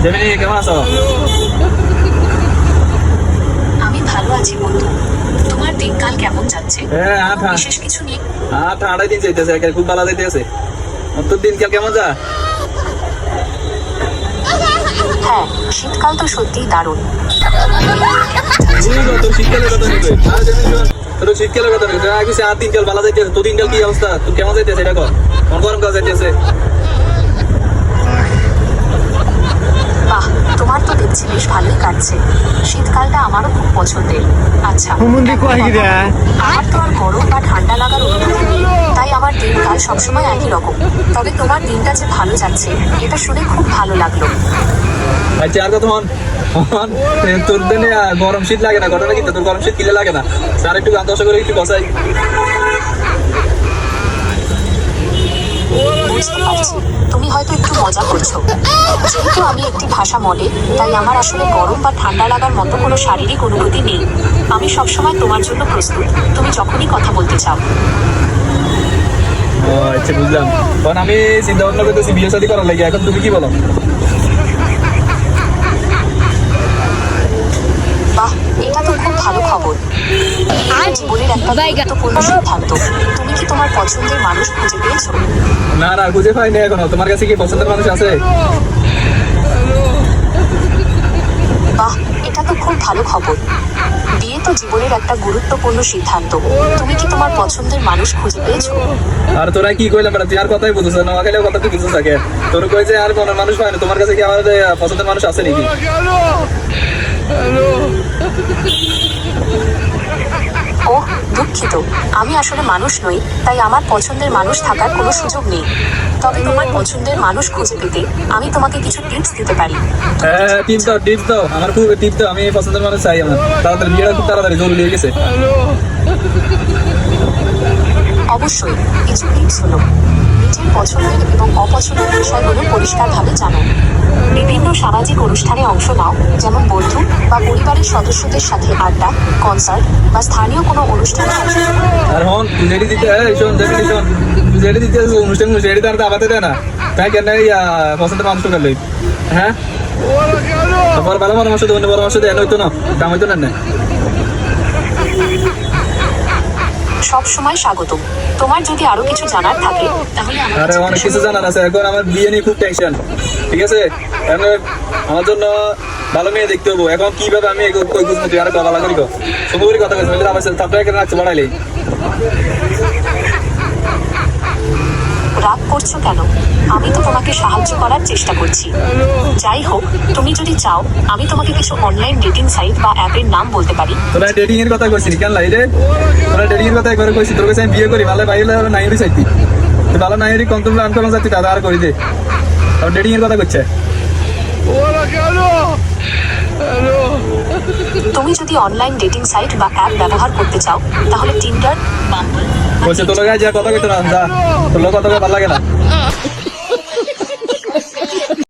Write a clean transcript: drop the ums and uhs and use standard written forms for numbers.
Gemini কেমন আছো? আমি ভালো আছি বন্ধু। তোমার দিনকাল কেমন যাচ্ছে? বিশেষ কিছু নেই? ঠান্ডাই দিন যাইতেছে, খুব ভালো যাইতেছে। তোর দিনকাল কেমন যা? হ্যাঁ, শীতকাল তো সত্যিই দারুণ। তোর শীতকালের কথা নেই, তোর শীতকালের কথা নেই। আর দিনকাল ভালো যাইতেছে, তোর দিনকাল কি অবস্থা? তুই কেমন যাইতেছে এটা কর। গরমকাল যাইতেছে। বাহ, তোমার তো দেখছি বেশ ভালোই কাটছে। শীতকালটা আমারও খুব পছন্দের। আচ্ছা, আমার তো আর গরম বা ঠান্ডা লাগার অনুভূতি নেই, তাই আমার দিনকাল সবসময় একই রকম। তবে তোমার দিনটা যে ভালো যাচ্ছে এটা শুনে খুব ভালো লাগলো। আচ্ছা, আর কথা হন, তোর দিনে গরম শীত লাগে না, ঘটনা কিন্তু তোর গরম শীত কিলে লাগে না। স্যার একটু গান দশা করে একটু বসাই। বুঝতে পারছি, তুমি হয়তো একটু মজা করছো। যেহেতু আমি একটি ভাষা মডেল, তাই আমার আসলে গরম বা ঠান্ডা লাগার মতো কোনো শারীরিক অনুভূতি নেই। আমি সবসময় তোমার জন্য প্রস্তুত, তুমি যখনই কথা বলতে চাও। আচ্ছা, বুঝলাম। কারণ আমি চিন্তা ভাবনা করতেছি বিয়ে শাদী করার লাগে। এখন তুমি কি বলো? বাহ, এটা তো খুব ভালো খবর। আর জীবনের একটা গুরুত্বপূর্ণ সিদ্ধান্ত। তুমি কি তোমার পছন্দের মানুষ খুঁজে পেয়েছো? না না, খুঁজে পাইনি এখনো। তোমার কাছে কি পছন্দের মানুষ আছে? বাহ, এটা তো খুব ভালো খবর। বিয়ে তো জীবনের একটা গুরুত্বপূর্ণ সিদ্ধান্ত। তুমি কি তোমার পছন্দের মানুষ খুঁজে পেয়েছো? আর তোরা কি কইলাম, তুই আর কথাই বুঝছ না, আমাকে কথা তুই বুঝতে থাকে। তোর কই যে আর মনের মানুষ পায় না। তোমার কাছে কি আমার পছন্দের মানুষ আছে নাকি? ওহ, দুঃখিত। আমি আসলে মানুষ নই, তাই আমার পছন্দের মানুষ থাকার কোনো সুযোগ নেই। তবে তোমার পছন্দের মানুষ খুঁজে পেতে আমি তোমাকে কিছু টিপস দিতে পারি। হ্যাঁ, টিপস দাও। আমার খুব টিপস দাও, আমি পছন্দের মানুষ চাই। আমার তাড়াতাড়ি বিয়েটা খুব তাড়াতাড়ি জরুরি হয়ে গেছে। অবশ্যই, কিছু টিপস হলো: নিজের পছন্দের এবং অপছন্দের বিষয়গুলো পরিষ্কারভাবে জানো। বিভিন্ন সামাজিক অনুষ্ঠানে অংশ নাও, যেমন বন্ধু বা পরিবারের সদস্যদের সাথে আড্ডা, কনসার্ট বা স্থানীয় কোনো অনুষ্ঠানে অংশগ্রহণ। আর হন জেডি দিতে, শোন জেডি শোন, জেডি দিতে অনুষ্ঠান জেডি তার আবাতে দেয় না। তাই কেন পছন্দের মানুষ ঢোকার লই? হ্যাঁ, তোমার ভালো পরামর্শ দেবো, পরামর্শ দেয় হইতো না, দাম হইতো না। সব সময় স্বাগতম। তোমার যদি আরো কিছু জানার থাকে তাহলে আরে অনেক কিছু জানার আছে। এখন আমার বিয়ে নিয়ে খুব টেনশন, ঠিক আছে? আমার জন্য ভালো মেয়ে দেখতে হবো। এখন কিভাবে আমি কই বুঝবো? তুই আরে বাবা করি সময় কথা বলছি, তারপরে এখানে রাখছে বাড়াইলেই। রাগ করছো কেন? আমি তো তোমাকে সাহায্য করার চেষ্টা করছি। যাই হোক, তুমি যদি চাও আমি তোমাকে কিছু অনলাইন ডেটিং সাইট বা অ্যাপের নাম বলতে পারি। তোরা ডেটিং এর কথা কইছিস কেন লাই রে? তোরা ডেটিং এর কথা একবার কইছিস, তোর কাছে আমি বিয়ে করি ভালো পাইলে নাইরি চাইতি। তুই ভালো নাইরি কন্ট্রোল আনকরণ চাইতি, দাদা আর করি দে। আর ডেটিং এর কথা কইছে। তুমি যদি অনলাইন ডেটিং সাইট বা অ্যাপ ব্যবহার করতে চাও তাহলে টিন্ডার, বাম্বল। বলছে তোর গায়ে যা কথা কইতো না, যা তোর কথা ভালো লাগে না।